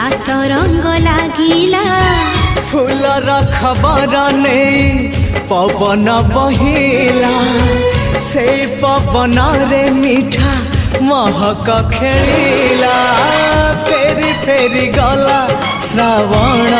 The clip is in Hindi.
सात रंग लागिला फूलर खबर नहीं पवन बहिला से पवन रे मीठा महक खेलिला फेरी फेरी गला श्रावण